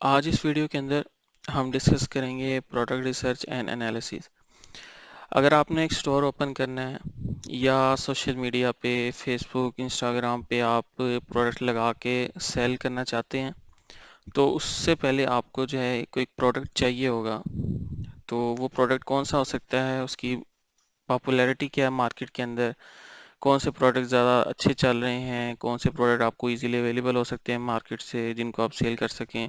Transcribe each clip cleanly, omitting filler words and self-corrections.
आज इस वीडियो के अंदर हम डिस्कस करेंगे प्रोडक्ट रिसर्च एंड एनालिसिस। अगर आपने एक स्टोर ओपन करना है या सोशल मीडिया पे फेसबुक इंस्टाग्राम पे आप प्रोडक्ट लगा के सेल करना चाहते हैं तो उससे पहले आपको जो है कोई प्रोडक्ट चाहिए होगा। तो वो प्रोडक्ट कौन सा हो सकता है, उसकी पॉपुलैरिटी क्या है मार्केट के अंदर, कौन से प्रोडक्ट ज़्यादा अच्छे चल रहे हैं, कौन से प्रोडक्ट आपको इजीली अवेलेबल हो सकते हैं मार्केट से जिनको आप सेल कर सकें,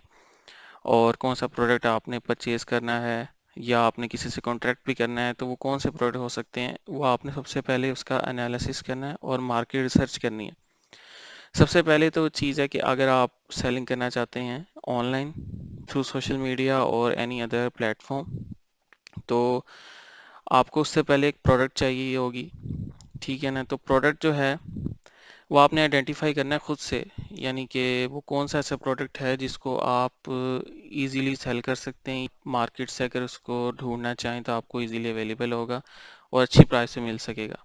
और कौन सा प्रोडक्ट आपने परचेज़ करना है या आपने किसी से कॉन्ट्रैक्ट भी करना है तो वो कौन से प्रोडक्ट हो सकते हैं, वो आपने सबसे पहले उसका एनालिसिस करना है और मार्केट रिसर्च करनी है। सबसे पहले तो चीज़ है कि अगर आप सेलिंग करना चाहते हैं ऑनलाइन थ्रू सोशल मीडिया और एनी अदर प्लेटफॉर्म, तो आपको उससे पहले एक प्रोडक्ट चाहिए होगी। ठीक है ना, तो प्रोडक्ट जो है वो आपने आइडेंटिफाई करना है खुद से, यानी कि वो कौन सा ऐसा प्रोडक्ट है जिसको आप इजीली सेल कर सकते हैं मार्केट से। अगर उसको ढूंढना चाहें तो आपको इजीली अवेलेबल होगा और अच्छी प्राइस में मिल सकेगा।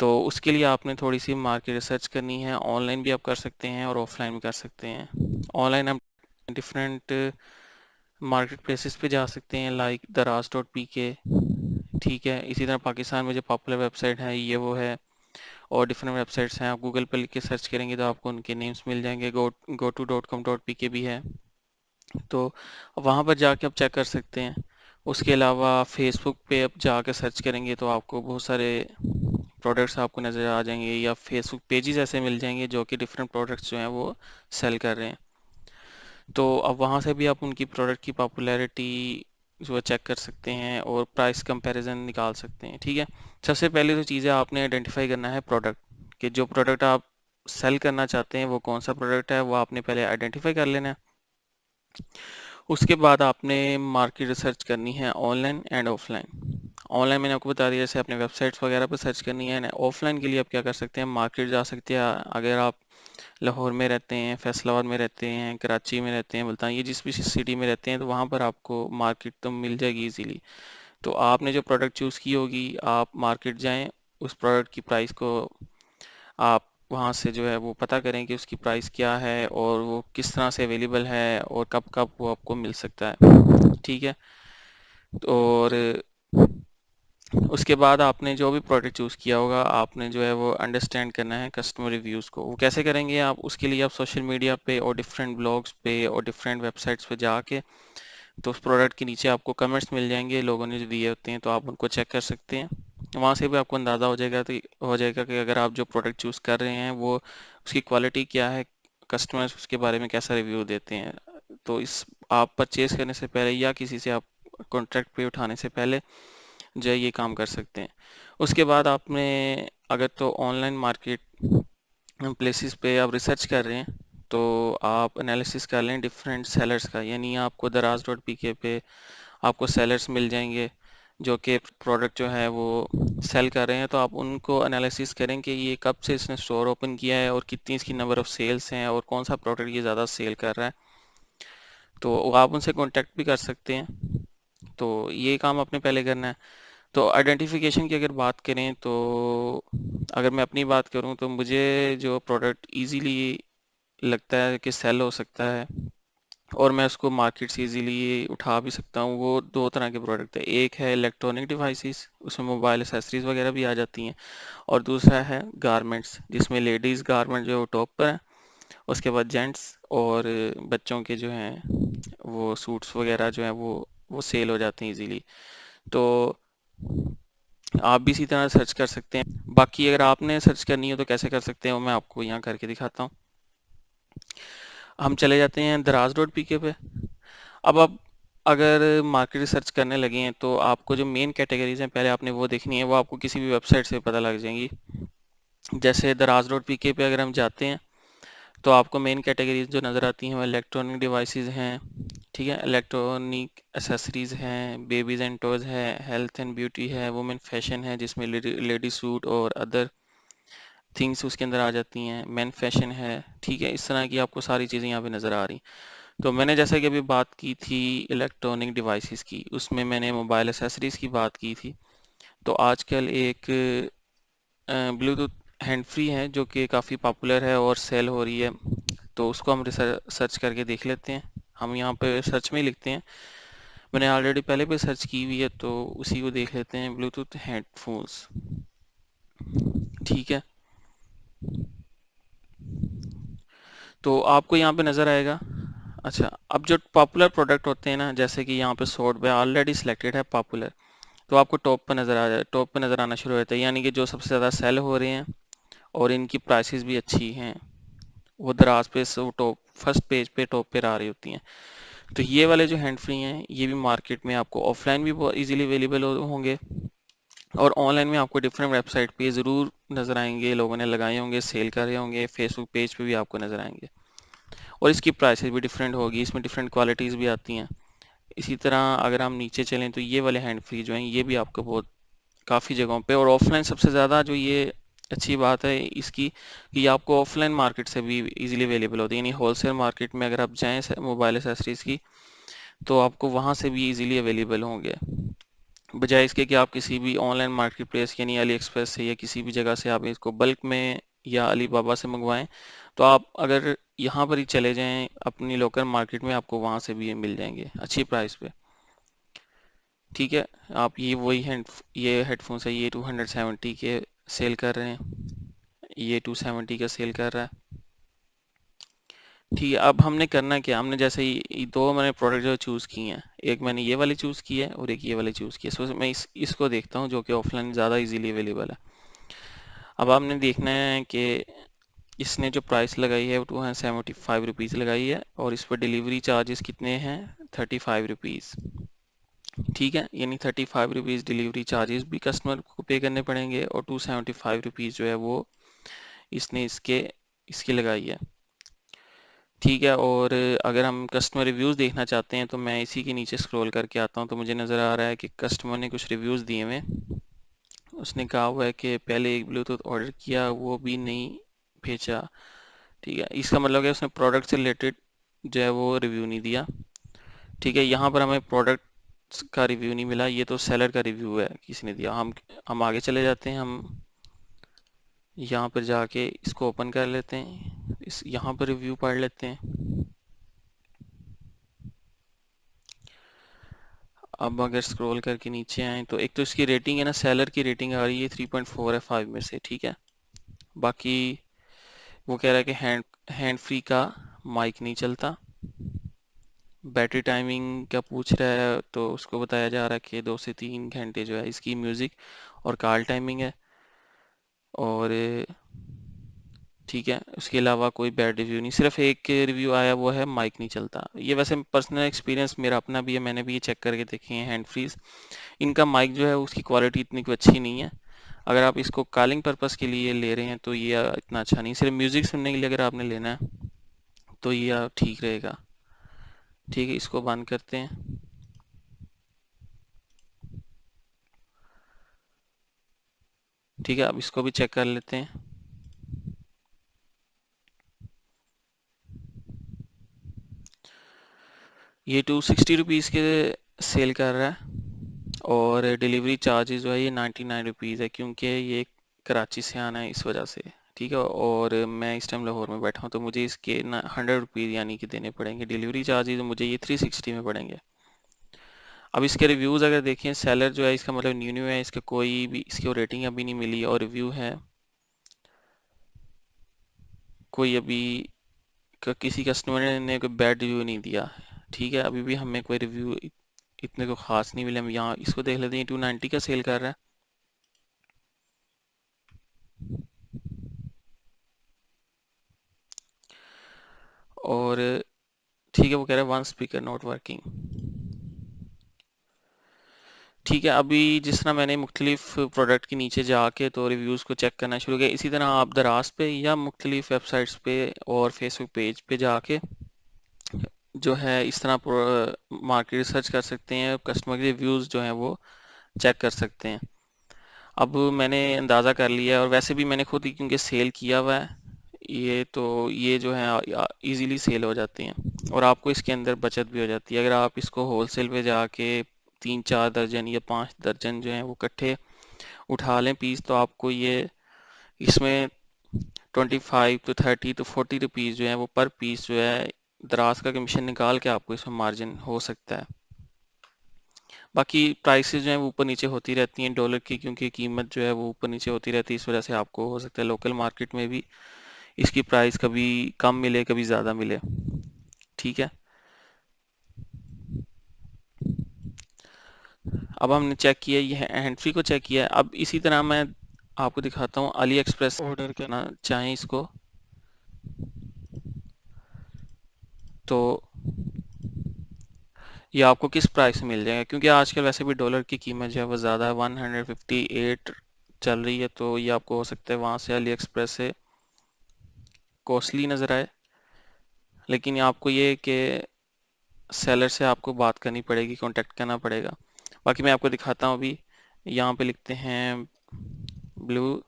तो उसके लिए आपने थोड़ी सी मार्केट रिसर्च करनी है। ऑनलाइन भी आप कर सकते हैं और ऑफलाइन भी कर सकते हैं। ऑनलाइन हम डिफरेंट मार्केट प्लेसेस पे जा सकते हैं लाइक daraz.pk। ठीक है, इसी तरह पाकिस्तान में जो पॉपुलर वेबसाइट है ये वो है, और डिफरेंट वेबसाइट्स हैं। आप गूगल पे लिख के सर्च करेंगे तो आपको उनके नेम्स मिल जाएंगे। go to.com.pk भी है, तो वहाँ पर जाके आप चेक कर सकते हैं। उसके अलावा फेसबुक पे आप जाके सर्च करेंगे तो आपको बहुत सारे प्रोडक्ट्स आपको नज़र आ जाएंगे, या फेसबुक पेजेस ऐसे मिल जाएंगे जो कि डिफरेंट प्रोडक्ट्स जो हैं वो सेल कर रहे हैं। तो अब वहाँ से भी आप उनकी प्रोडक्ट की पॉपुलैरिटी जो है चेक कर सकते हैं और प्राइस कंपैरिजन निकाल सकते हैं। ठीक है, सबसे पहले तो चीज़ है आपने आइडेंटिफाई करना है प्रोडक्ट, कि जो प्रोडक्ट आप सेल करना चाहते हैं वो कौन सा प्रोडक्ट है, वो आपने पहले आइडेंटिफाई कर लेना है। उसके बाद आपने मार्केट रिसर्च करनी है ऑनलाइन एंड ऑफलाइन। ऑनलाइन मैंने आपको बता दिया जैसे अपने वेबसाइट्स वगैरह पर सर्च करनी है। ऑफलाइन के लिए आप क्या कर सकते हैं, मार्केट जा सकते हैं। अगर आप लाहौर में रहते हैं, फैसलाबाद में रहते हैं, कराची में रहते हैं, मुल्तान, ये जिस भी सिटी में रहते हैं तो वहाँ पर आपको मार्केट तो मिल जाएगी इजीली। तो आपने जो प्रोडक्ट चूज़ की होगी, आप मार्केट जाएं, उस प्रोडक्ट की प्राइस को आप वहाँ से जो है वो पता करें कि उसकी प्राइस क्या है और वो किस तरह से अवेलेबल है और कब कब वो आपको मिल सकता है। ठीक है, और उसके बाद आपने जो भी प्रोडक्ट चूज़ किया होगा आपने जो है वो अंडरस्टैंड करना है कस्टमर रिव्यूज़ को। वो कैसे करेंगे आप, उसके लिए आप सोशल मीडिया पे और डिफरेंट ब्लॉग्स पे और डिफरेंट वेबसाइट्स पे जाके, तो उस प्रोडक्ट के नीचे आपको कमेंट्स मिल जाएंगे, लोगों ने जो दिए होते हैं, तो आप उनको चेक कर सकते हैं। वहाँ से भी आपको अंदाज़ा हो जाएगा कि अगर आप जो प्रोडक्ट चूज़ कर रहे हैं वो उसकी क्वालिटी क्या है, कस्टमर्स उसके बारे में कैसा रिव्यू देते हैं। तो इस आप परचेज़ करने से पहले या किसी से आप कॉन्ट्रैक्ट पे उठाने से पहले जो है ये काम कर सकते हैं। उसके बाद आपने, अगर तो ऑनलाइन मार्केट प्लेसेस पे आप रिसर्च कर रहे हैं तो आप एनालिसिस कर लें डिफरेंट सेलर्स का, यानी आपको daraz.pk पे आपको सेलर्स मिल जाएंगे जो कि प्रोडक्ट जो है वो सेल कर रहे हैं। तो आप उनको एनालिसिस करें कि ये कब से इसने स्टोर ओपन किया है और कितनी इसकी नंबर ऑफ सेल्स हैं और कौन सा प्रोडक्ट ये ज़्यादा सेल कर रहा है। तो आप उनसे कॉन्टेक्ट भी कर सकते हैं। तो ये काम आपने पहले करना है। तो आइडेंटिफिकेशन की अगर बात करें तो अगर मैं अपनी बात करूं तो मुझे जो प्रोडक्ट इजीली लगता है कि सेल हो सकता है और मैं उसको मार्केट से इजीली उठा भी सकता हूँ, वो दो तरह के प्रोडक्ट है। एक है इलेक्ट्रॉनिक डिवाइसेस, उसमें मोबाइल एसेसरीज वगैरह भी आ जाती हैं, और दूसरा है गारमेंट्स जिसमें लेडीज़ गारमेंट जो है वो टॉप पर है, उसके बाद जेंट्स और बच्चों के जो हैं वो सूट्स वगैरह जो हैं वो सेल हो जाते हैं इजीली। तो आप भी इसी तरह सर्च कर सकते हैं। बाकी अगर आपने सर्च करनी हो तो कैसे कर सकते हैं वो मैं आपको यहाँ करके दिखाता हूँ। हम चले जाते हैं daraz.pk पे। अब आप अगर मार्केट रिसर्च करने लगे हैं तो आपको जो मेन कैटेगरीज हैं पहले आपने वो देखनी है, वो आपको किसी भी वेबसाइट से पता लग जाएंगी। जैसे daraz.pk पे अगर हम जाते हैं तो आपको मेन कैटेगरीज जो नज़र आती हैं वो इलेक्ट्रॉनिक डिवाइसेस हैं। ठीक है, इलेक्ट्रॉनिक एसेसरीज हैं, बेबीज़ एंड टॉयज़ है, हेल्थ एंड ब्यूटी है, वुमेन फैशन है जिसमें लेडी सूट और अदर थिंग्स उसके अंदर आ जाती हैं, मेन फैशन है। ठीक है, इस तरह की आपको सारी चीज़ें यहाँ पे नज़र आ रही। तो मैंने जैसा कि अभी बात की थी इलेक्ट्रॉनिक डिवाइसेस की, उसमें मैंने मोबाइल एसेसरीज की बात की थी। तो आजकल एक ब्लूटूथ हैंड फ्री है जो कि काफ़ी पॉपुलर है और सेल हो रही है, तो उसको हम रिसर्च करके देख लेते हैं। हम यहाँ पे सर्च में ही लिखते हैं, मैंने ऑलरेडी पहले भी सर्च की हुई है तो उसी को देख लेते हैं, ब्लूटूथ हेडफोन्स। ठीक है, तो आपको यहाँ पे नज़र आएगा। अच्छा, अब जो पॉपुलर प्रोडक्ट होते हैं ना, जैसे कि यहाँ पे 100 रुपये ऑलरेडी सिलेक्टेड है पॉपुलर, तो आपको टॉप पर नज़र आ जाए, टॉप पर नज़र आना शुरू हो जाता है, यानी कि जो सबसे ज़्यादा सेल हो रहे हैं और इनकी प्राइसेस भी अच्छी हैं, वो दराज पे वो टॉप फर्स्ट पेज पे टॉप पे आ रही होती हैं। तो ये वाले जो हैंड फ्री हैं ये भी मार्केट में आपको ऑफलाइन भी बहुत इजीली अवेलेबल होंगे, और ऑनलाइन में आपको डिफरेंट वेबसाइट पे ज़रूर नज़र आएंगे, लोगों ने लगाए होंगे, सेल कर रहे होंगे, फेसबुक पेज पे भी आपको नज़र आएंगे, और इसकी प्राइसेस भी डिफरेंट होगी, इसमें डिफरेंट क्वालिटीज़ भी आती हैं। इसी तरह अगर हम नीचे चलें तो ये वाले हैंड फ्री जो हैं ये भी आपको बहुत काफ़ी जगहों पे, और ऑफलाइन सबसे ज़्यादा जो ये अच्छी बात है इसकी कि ये आपको ऑफलाइन मार्केट से भी इजीली अवेलेबल होती है, यानी होलसेल मार्केट में अगर आप जाएं मोबाइल एसेसरीज की, तो आपको वहाँ से भी इजीली अवेलेबल होंगे, बजाय इसके कि आप किसी भी ऑनलाइन मार्केट प्लेस यानी अली एक्सप्रेस से या किसी भी जगह से आप इसको बल्क में या अली बाबा से मंगवाएं। तो आप अगर यहाँ पर ही चले जाएं अपनी लोकल मार्केट में, आपको वहाँ से भी ये मिल जाएंगे अच्छी प्राइस पे। ठीक है, आप ये हेडफोन्स है, ये 270 के सेल कर रहे हैं, ये 270 का सेल कर रहा है। ठीक है, अब हमने करना क्या, हमने जैसे ही दो मैंने प्रोडक्ट जो चूज़ किए हैं, एक मैंने ये वाली चूज़ की है और एक ये वाली चूज़ की है, सो मैं इसको देखता हूँ जो कि ऑफलाइन ज़्यादा इजीली अवेलेबल है। अब आपने देखना है कि इसने जो प्राइस लगाई है वो 275 रुपीज़ लगाई है, और इस पर डिलीवरी चार्जेस कितने हैं, 35 रुपीज़। ठीक है, यानी 35 रुपीज़ डिलीवरी चार्जेस भी कस्टमर को पे करने पड़ेंगे, और 275 रुपीज़ जो है वो इसने इसके इसकी लगाई है। ठीक है, और अगर हम कस्टमर रिव्यूज़ देखना चाहते हैं तो मैं इसी के नीचे स्क्रॉल करके आता हूँ, तो मुझे नज़र आ रहा है कि कस्टमर ने कुछ रिव्यूज़ दिए हुए हैं। उसने कहा हुआ है कि पहले एक ब्लूटूथ ऑर्डर किया वो भी नहीं भेजा। ठीक है, इसका मतलब है उसने प्रोडक्ट से रिलेटेड जो है वो रिव्यू नहीं दिया। ठीक है, यहाँ पर हमें प्रोडक्ट का रिव्यू नहीं मिला, ये तो सेलर का रिव्यू है किसी ने दिया। हम आगे चले जाते हैं, हम यहाँ पर जाके इसको ओपन कर लेते हैं, इस यहाँ पर रिव्यू पढ़ लेते हैं। अब अगर स्क्रॉल करके नीचे आए तो एक तो इसकी रेटिंग है ना, सेलर की रेटिंग आ रही है 3.4 है 5 में से। ठीक है, बाकी वो कह रहा है कि हैंड फ्री का माइक नहीं चलता, बैटरी टाइमिंग क्या पूछ रहा है तो उसको बताया जा रहा है कि 2 से 3 घंटे जो है इसकी म्यूज़िक और कॉल टाइमिंग है, और ठीक है, उसके अलावा कोई बैड रिव्यू नहीं, सिर्फ एक रिव्यू आया वो है माइक नहीं चलता। ये वैसे पर्सनल एक्सपीरियंस मेरा अपना भी है, मैंने भी ये चेक करके देखे हैं हैंड फ्रीज, इनका माइक जो है उसकी क्वालिटी इतनी कोई अच्छी नहीं है। अगर आप इसको कॉलिंग पर्पस के लिए ले रहे हैं तो ये इतना अच्छा नहीं, सिर्फ म्यूजिक सुनने के लिए अगर आपने लेना है तो ये ठीक रहेगा। ठीक है, इसको बंद करते हैं। ठीक है, अब इसको भी चेक कर लेते हैं। ये 260 रुपीज़ के सेल कर रहा है, और डिलीवरी चार्जेस जो है ये 99 रुपीज़ है, क्योंकि ये कराची से आना है इस वजह से। ठीक है, और मैं इस टाइम लाहौर में बैठा हूँ तो मुझे इसके ना 100 रुपीज़ यानी कि देने पड़ेंगे डिलीवरी चार्जेस, मुझे ये 360 में पड़ेंगे। अब इसके रिव्यूज़ अगर देखें, सेलर जो है इसका मतलब न्यू न्यू है, इसका कोई भी इसकी रेटिंग अभी नहीं मिली, और रिव्यू है कोई अभी किसी कस्टमर ने कोई बैड रिव्यू नहीं दिया। ठीक है, अभी भी हमें कोई रिव्यू इतने को खास नहीं मिले। हम यहाँ इसको देख लेते हैं, 290 का सेल कर रहा है, और ठीक है वो कह रहा है वन स्पीकर नॉट वर्किंग। ठीक है, अभी जिस तरह मैंने मुख्तलिफ प्रोडक्ट के नीचे जाके तो रिव्यूज़ को चेक करना शुरू किया, इसी तरह आप दराज पे या मुख्तलिफ वेबसाइट्स पे और फेसबुक पेज पे जाके जो है इस तरह मार्केट रिसर्च कर सकते हैं, कस्टमर के रिव्यूज़ जो हैं वो चेक कर सकते हैं। अब मैंने अंदाज़ा कर लिया है, और वैसे भी मैंने खुद ही क्योंकि सेल किया हुआ है ये, तो ये जो है इजीली सेल हो जाती हैं, और आपको इसके अंदर बचत भी हो जाती है। अगर आप इसको होलसेल पे जाके 3-4 दर्जन या 5 दर्जन जो है वो इकट्ठे उठा लें पीस, तो आपको ये इसमें 25 to 30 to 40 रुपीज़ जो है वो पर पीस जो है दराज का कमीशन निकाल के आपको इसमें मार्जिन हो सकता है। बाकी प्राइसेस जो है वो ऊपर नीचे होती रहती हैं डॉलर की, क्योंकि कीमत जो है वो ऊपर नीचे होती रहती है। इस वजह से आपको हो सकता है लोकल मार्केट में भी इसकी प्राइस कभी कम मिले कभी ज़्यादा मिले। ठीक है, अब हमने चेक किया, ये हैंड फ्री को चेक किया है। अब इसी तरह मैं आपको दिखाता हूँ अली एक्सप्रेस ऑर्डर करना चाहें इसको तो ये आपको किस प्राइस में मिल जाएगा, क्योंकि आजकल वैसे भी डॉलर की कीमत जो है वो ज़्यादा है, 158 चल रही है। तो ये आपको हो सकता है वहाँ से अली एक्सप्रेस से कॉस्टली नज़र आए, लेकिन ये आपको ये कि सेलर से आपको बात करनी पड़ेगी, कांटेक्ट करना पड़ेगा। बाकी मैं आपको दिखाता हूँ अभी। यहाँ पे लिखते हैं ब्लू,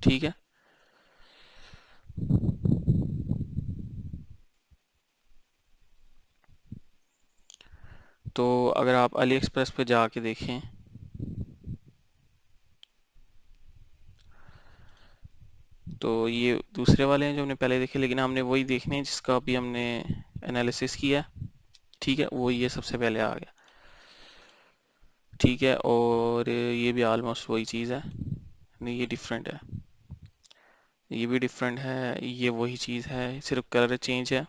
ठीक है। तो अगर आप अली एक्सप्रेस पे जाके देखें तो ये दूसरे वाले हैं जो हमने पहले देखे, लेकिन हमने वही देखने हैं जिसका अभी हमने एनालिसिस किया। ठीक है, वो ये सबसे पहले आ गया। ठीक है, और ये भी ऑलमोस्ट वही चीज़ है। नहीं, ये डिफरेंट है, ये भी डिफरेंट है, ये वही चीज़ है, सिर्फ कलर चेंज है।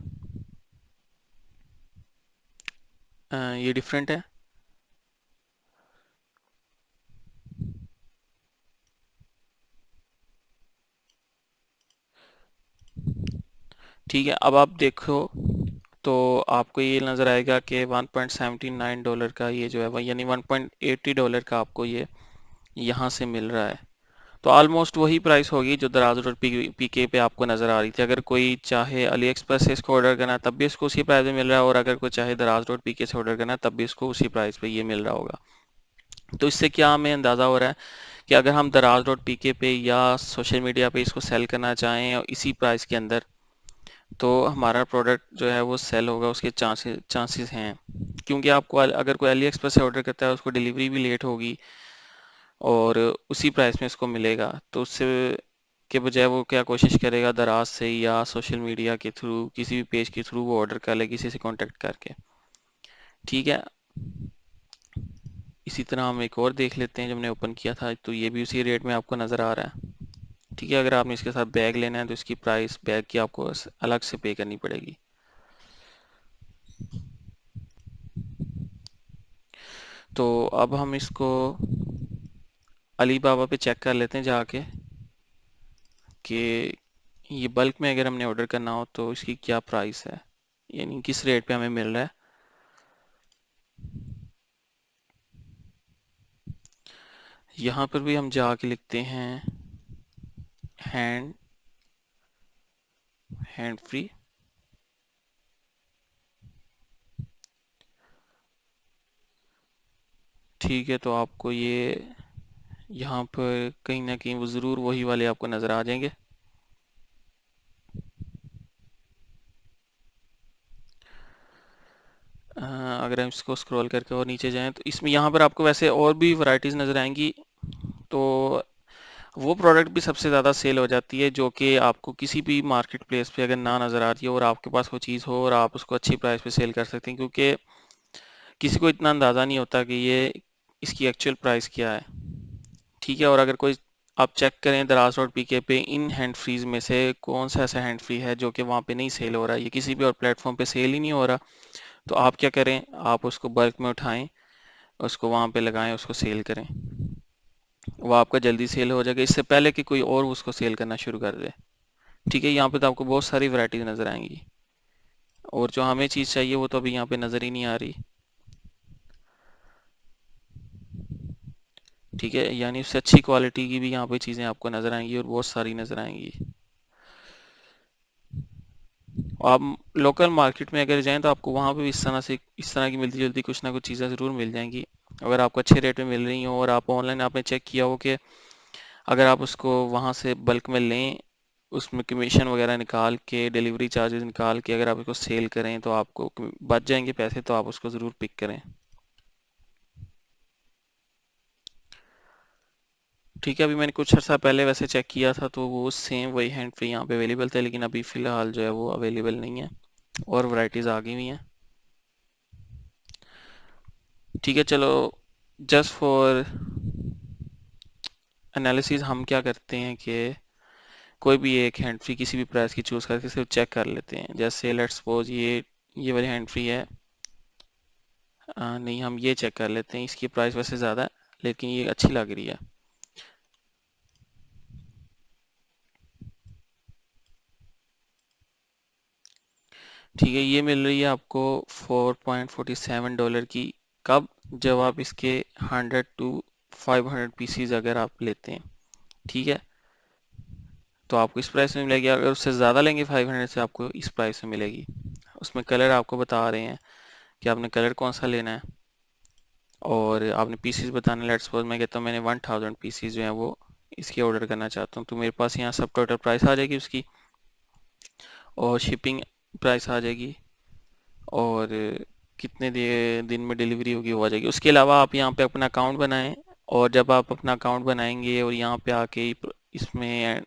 ये डिफरेंट है। ठीक है, अब आप देखो तो आपको ये नज़र आएगा कि $1.79 का ये जो है वह, यानी $1.80 का आपको ये यहाँ से मिल रहा है। तो ऑलमोस्ट वही प्राइस होगी जो दराज रोड पीके पे आपको नज़र आ रही थी। अगर कोई चाहे अली एक्सप्रेस से इसको ऑर्डर करना तब भी इसको उसी प्राइस में मिल रहा है, और अगर कोई चाहे दराज रोड पीके से ऑर्डर करना तब भी इसको उसी प्राइस पे ये मिल रहा होगा। तो इससे क्या हमें अंदाज़ा हो रहा है कि अगर हम दराज रोड पीके पे या सोशल मीडिया पे इसको सेल करना चाहें और इसी प्राइस के अंदर, तो हमारा प्रोडक्ट जो है वो सेल होगा, उसके चांसेस हैं। क्योंकि आपको अगर कोई अली एक्सप्रेस से ऑर्डर करता है उसको डिलीवरी भी लेट होगी और उसी प्राइस में इसको मिलेगा, तो उससे के बजाय वो क्या कोशिश करेगा दराज से या सोशल मीडिया के थ्रू किसी भी पेज के थ्रू वो ऑर्डर कर ले किसी से कांटेक्ट करके। ठीक है, इसी तरह हम एक और देख लेते हैं, जब हमने ओपन किया था तो ये भी उसी रेट में आपको नज़र आ रहा है। ठीक है, अगर आपने इसके साथ बैग लेना है तो इसकी प्राइस बैग की आपको अलग से पे करनी पड़ेगी। तो अब हम इसको अली बाबा पे चेक कर लेते हैं जाके कि ये बल्क में अगर हमने ऑर्डर करना हो तो इसकी क्या प्राइस है, यानी किस रेट पे हमें मिल रहा है। यहाँ पर भी हम जाके लिखते हैं हैंड हैंड फ्री। ठीक है, तो आपको ये यहाँ पर कहीं ना कहीं वो ज़रूर वही वाले आपको नज़र आ जाएंगे। अगर हम इसको स्क्रॉल करके और नीचे जाएं तो इसमें यहाँ पर आपको वैसे और भी वैरायटीज़ नज़र आएंगी। तो वो प्रोडक्ट भी सबसे ज़्यादा सेल हो जाती है जो कि आपको किसी भी मार्केट प्लेस पे अगर ना नज़र आ रही हो और आपके पास वो चीज़ हो और आप उसको अच्छी प्राइस पे सेल कर सकते हैं, क्योंकि किसी को इतना अंदाज़ा नहीं होता कि ये इसकी एक्चुअल प्राइस क्या है। ठीक है, और अगर कोई आप चेक करें दराज रोड पीके पे इन हैंड फ्रीज में से कौन सा ऐसा हैंड फ्री है जो कि वहाँ पे नहीं सेल हो रहा है, ये किसी भी और प्लेटफॉर्म पे सेल ही नहीं हो रहा, तो आप क्या करें, आप उसको बल्क में उठाएं, उसको वहाँ पे लगाएं, उसको सेल करें। वो आपका जल्दी सेल हो जाएगा इससे पहले कि कोई और उसको सेल करना शुरू कर दे। ठीक है, यहाँ पे तो आपको बहुत सारी वैरायटीज नज़र आएंगी, और जो हमें चीज़ चाहिए वो तो अभी यहाँ पे नज़र ही नहीं आ रही। ठीक है, यानी उससे अच्छी क्वालिटी की भी यहाँ पे चीज़ें आपको नज़र आएंगी और बहुत सारी नज़र आएंगी। आप लोकल मार्केट में अगर जाएं तो आपको वहाँ पे भी इस तरह की मिलती जुलती कुछ ना कुछ चीज़ें ज़रूर मिल जाएंगी, अगर आपको अच्छे रेट में मिल रही हो और आप ऑनलाइन आपने चेक किया हो कि अगर आप उसको वहाँ से बल्क में लें, उसमें कमीशन वगैरह निकाल के डिलीवरी चार्जेस निकाल के अगर आप उसको सेल करें तो आपको बच जाएंगे पैसे, तो आप उसको ज़रूर पिक करें। ठीक है, अभी मैंने कुछ अर्सा पहले वैसे चेक किया था तो वो सेम वही हैंड फ्री यहाँ पे अवेलेबल थे, लेकिन अभी फ़िलहाल जो है वो अवेलेबल नहीं है और वैरायटीज़ आ गई हुई हैं। ठीक है, चलो जस्ट फॉर एनालिसिस हम क्या करते हैं कि कोई भी एक हैंड फ्री किसी भी प्राइस की चूज़ करके सिर्फ चेक कर लेते हैं। जैसे लेट्स सपोज ये वाली हैंड फ्री है। नहीं, हम ये चेक कर लेते हैं, इसकी प्राइस वैसे ज़्यादा है लेकिन ये अच्छी लग रही है। ठीक है, ये मिल रही है आपको $4.47 की। कब? जब आप इसके 100 to 500 पीसीज अगर आप लेते हैं। ठीक है, तो आपको इस प्राइस में मिलेगी। अगर उससे ज़्यादा लेंगे 500 से, आपको इस प्राइस में मिलेगी। उसमें कलर आपको बता रहे हैं कि आपने कलर कौन सा लेना है और आपने पीसीज बताना। लेट्स सपोज मैं कहता हूँ मैंने 1000 पीसीज जो है वो इसकी ऑर्डर करना चाहता हूँ, तो मेरे पास यहाँ सब टोटल प्राइस आ जाएगी उसकी और शिपिंग प्राइस आ जाएगी और कितने दिन में डिलीवरी होगी वो आ जाएगी। उसके अलावा आप यहाँ पे अपना अकाउंट बनाएं और जब आप अपना अकाउंट बनाएंगे और यहाँ पे आके इसमें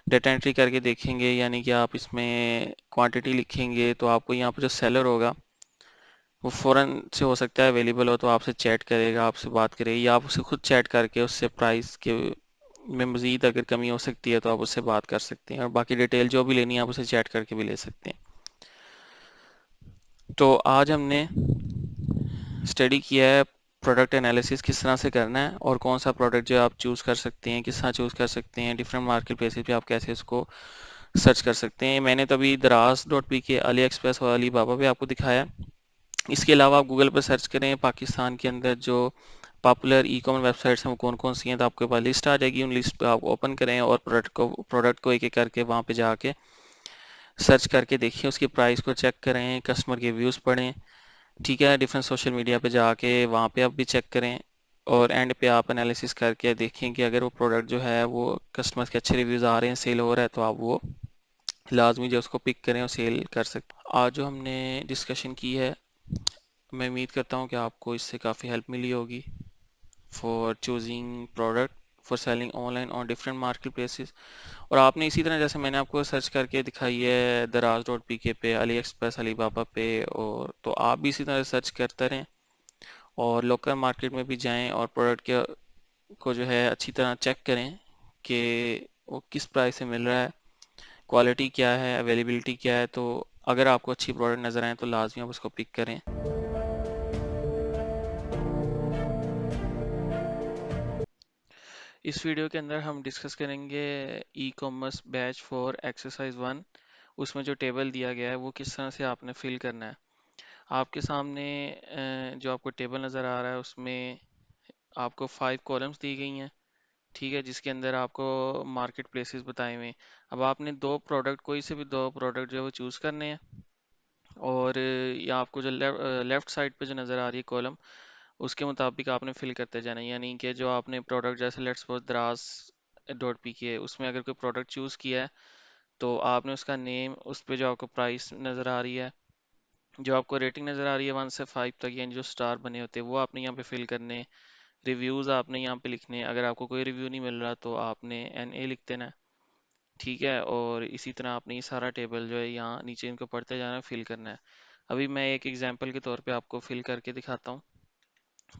डेटा एंट्री करके देखेंगे, यानी कि आप इसमें क्वांटिटी लिखेंगे, तो आपको यहाँ पे जो सेलर होगा वो फ़ौरन से हो सकता है अवेलेबल हो, तो आपसे चैट करेगा, आपसे बात करेगा, या आप उससे खुद चैट करके उससे प्राइस के में मज़ीद अगर कमी हो सकती है तो आप उससे बात कर सकते हैं और बाकी डिटेल जो भी लेनी है आप उसे चैट करके भी ले सकते हैं। तो आज हमने स्टडी किया है प्रोडक्ट एनालिसिस किस तरह से करना है और कौन सा प्रोडक्ट जो आप चूज़ कर सकते हैं, किस तरह चूज़ कर सकते हैं, डिफरेंट मार्केट प्लेसेस पे आप कैसे उसको सर्च कर सकते हैं। मैंने तो अभी दराज डॉट पी के, अली एक्सप्रेस और अली बाबा पे आपको दिखाया है। इसके अलावा आप गूगल पर सर्च करें पाकिस्तान के अंदर जो पॉपुलर ई कॉमर्स वेबसाइट्स हैं वो कौन कौन सी हैं, तो आपके पास लिस्ट आ जाएगी। उन लिस्ट पे आप ओपन करें और प्रोडक्ट को एक एक करके वहाँ पे जाके सर्च करके देखिए, उसकी प्राइस को चेक करें, कस्टमर के व्यूज़ पढ़ें। ठीक है, डिफरेंट सोशल मीडिया पे जाके वहाँ पे आप भी चेक करें और एंड पे आप एनालिसिस करके देखें कि अगर वो प्रोडक्ट जो है वो कस्टमर्स के अच्छे रिव्यूज़ आ रहे हैं, सेल हो रहा है, तो आप वो लाजमी जो उसको पिक करें और सेल कर सकते हैं। आज जो हमने डिस्कशन की है, मैं उम्मीद करता हूँ कि आपको इससे काफ़ी हेल्प मिली होगी for choosing product for selling online on different market places. और आपने इसी तरह जैसे मैंने आपको सर्च करके दिखाई है दराज डॉट पी के पे, अली एक्सप्रेस, अली बाबा पे, और तो आप भी इसी तरह सर्च करते रहें और लोकल मार्केट में भी जाएं और प्रोडक्ट के को जो है अच्छी तरह चेक करें कि वो किस प्राइस से मिल रहा है, क्वालिटी क्या है, अवेलेबिलिटी क्या है। तो अगर आपको अच्छी प्रोडक्ट नज़र आए तो लाजमी आप उसको पिक करें। इस वीडियो के अंदर हम डिस्कस करेंगे e commerce batch for exercise 1। उसमें जो टेबल दिया गया है वो किस तरह से आपने फिल करना है। आपके सामने जो आपको टेबल नज़र आ रहा है उसमें आपको 5 कॉलम्स दी गई हैं। ठीक है, जिसके अंदर आपको मार्केट प्लेसेस बताए हुए हैं। अब आपने दो प्रोडक्ट, कोई से भी दो प्रोडक्ट जो है वो चूज़ करने हैं और या आपको जो लेफ़्ट साइड पे जो नज़र आ रही है कॉलम, उसके मुताबिक आपने फिल करते जाना है। यानी कि जो आपने प्रोडक्ट, जैसे लेट्स सपोज दराज डॉट पी के, उसमें अगर कोई प्रोडक्ट चूज़ किया है तो आपने उसका नेम, उस पे जो आपको प्राइस नज़र आ रही है, जो आपको रेटिंग नज़र आ रही है 1 से 5 तक, यानी जो स्टार बने होते हैं वो आपने यहाँ पे फिल करने हैं। रिव्यूज़ आपने यहाँ पे लिखने हैं, अगर आपको कोई रिव्यू नहीं मिल रहा तो आपने NA लिख देना है। ठीक है, और इसी तरह आपने ये सारा टेबल जो है यहाँ नीचे इनको पढ़ते जाना है, फिल करना है। अभी मैं एक एग्जांपल के तौर पे आपको फिल करके दिखाता हूँ।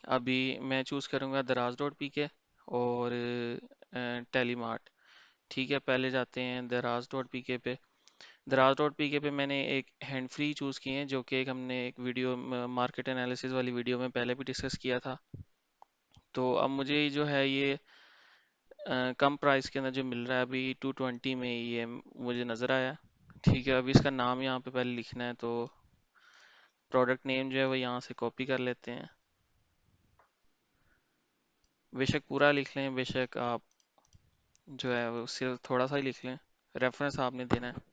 अभी मैं चूज़ करूँगा दराज डॉट पी के और टेलीमार्ट। ठीक है, पहले जाते हैं दराज डॉट पी के पे। दराज डॉट पी के पे मैंने एक हैंड फ्री चूज़ किए हैं, जो कि एक हमने एक वीडियो मार्केट एनालिसिस वाली वीडियो में पहले भी डिस्कस किया था। तो अब मुझे जो है ये कम प्राइस के अंदर जो मिल रहा है अभी 220 में, ये मुझे नज़र आया। ठीक है, अभी इसका नाम यहाँ पे पहले लिखना है, तो प्रोडक्ट नेम जो है वो यहाँ से कॉपी कर लेते हैं। बेशक पूरा लिख लें, बेशक आप जो है वो सिर्फ थोड़ा सा ही लिख लें, रेफरेंस आपने देना है।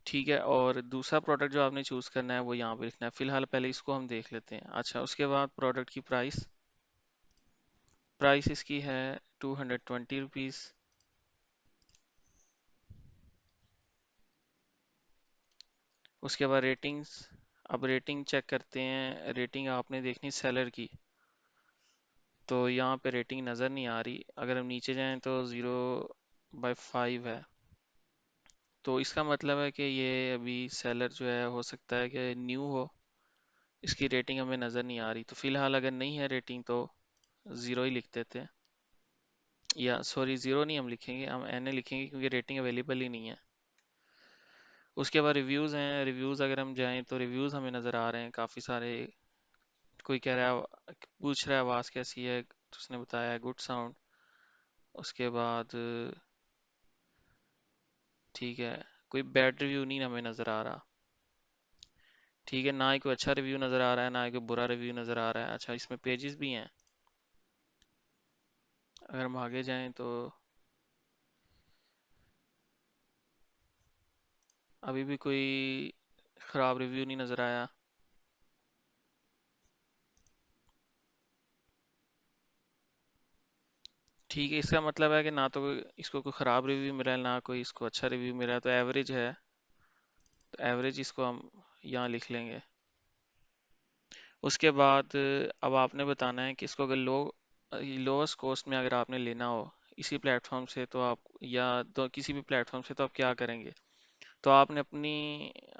ठीक है, और दूसरा प्रोडक्ट जो आपने चूज़ करना है वो यहाँ पे लिखना है। फिलहाल पहले इसको हम देख लेते हैं। अच्छा, उसके बाद प्रोडक्ट की प्राइस, प्राइस इसकी है ₹220। उसके बाद रेटिंग्स। अब रेटिंग चेक करते हैं, रेटिंग आपने देखनी सेलर की। तो यहाँ पे रेटिंग नज़र नहीं आ रही। अगर हम नीचे जाएं तो 0/5 है। तो इसका मतलब है कि ये अभी सेलर जो है हो सकता है कि न्यू हो, इसकी रेटिंग हमें नज़र नहीं आ रही। तो फिलहाल अगर नहीं है रेटिंग तो ज़ीरो ही लिख देते हैं। या सॉरी, ज़ीरो नहीं हम लिखेंगे, हम एन ए लिखेंगे क्योंकि रेटिंग अवेलेबल ही नहीं है। उसके बाद रिव्यूज़ हैं। रिव्यूज़ अगर हम जाएं तो रिव्यूज़ हमें नज़र आ रहे हैं काफ़ी सारे। कोई कह रहा है, पूछ रहा है आवाज़ कैसी है, तो उसने बताया गुड साउंड। उसके बाद ठीक है, कोई बैड रिव्यू नहीं हमें नज़र आ रहा। ठीक है, ना ही कोई अच्छा रिव्यू नज़र आ रहा है, ना ही कोई बुरा रिव्यू नज़र आ रहा है। अच्छा, इसमें पेजेस भी हैं। अगर हम आगे जाएं तो अभी भी कोई ख़राब रिव्यू नहीं नज़र आया। ठीक है, इसका मतलब है कि ना तो इसको कोई ख़राब रिव्यू मिला है, ना कोई इसको अच्छा रिव्यू मिला है, तो एवरेज है। तो एवरेज इसको हम यहाँ लिख लेंगे। उसके बाद अब आपने बताना है कि इसको अगर लोवेस्ट कॉस्ट में अगर आपने लेना हो इसी प्लेटफॉर्म से, तो आप या तो किसी भी प्लेटफॉर्म से, तो आप क्या करेंगे। तो आपने